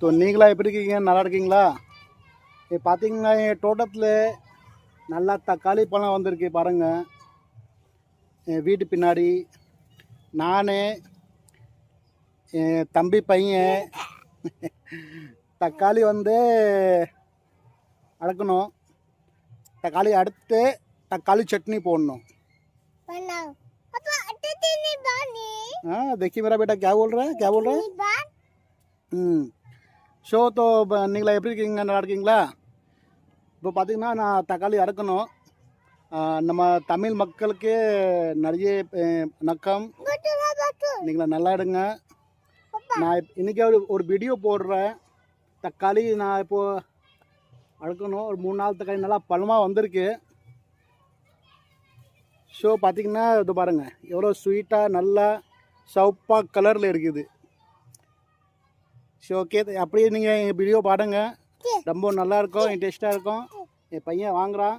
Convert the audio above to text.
So நீங்களாம் எப்படி இருக்கீங்க? நல்லா இருக்கீங்களா? பார்த்தீங்கன்னா என் தோட்டத்தில் நல்லா தக்காளி பழம் வந்திருக்கு பாருங்கள். என் வீட்டு பின்னாடி நான் என் தம்பி பையன் தக்காளி அடக்கணும். தக்காளி அடுத்து तकाली चटनी पोड़ना। हाँ देखिए मेरा बेटा क्या बोल रहा है, क्या बोल रहा है? ஷோ तो நீங்களா எப்படி இருக்கீங்க? நல்லா இருக்கீங்களா? இப்போ பார்த்தீங்கன்னா நான் தக்காளி அறுக்கணும். நம்ம தமிழ் மக்களுக்கு நிறைய வணக்கம். நீங்களா நல்லா இருங்க. நான் இன்றைக்கி ஒரு வீடியோ போடுறேன். தக்காளி நான் இப்போது அறுக்கணும். ஒரு 3 நாள் தக்காளி நல்லா பழமாக வந்திருக்கு. ஷோ பார்த்தீங்கன்னா இது பாருங்கள் எவ்வளோ ஸ்வீட்டாக நல்லா சவுப்பாக கலரில் இருக்குது. ஸோ ஓகே, அப்படியே நீங்கள் எங்கள் வீடியோ பாருங்கள். ரொம்ப நல்லாயிருக்கும், இன்ட்ரெஸ்ட்டாக இருக்கும். என் பையன் வாங்குகிறான்.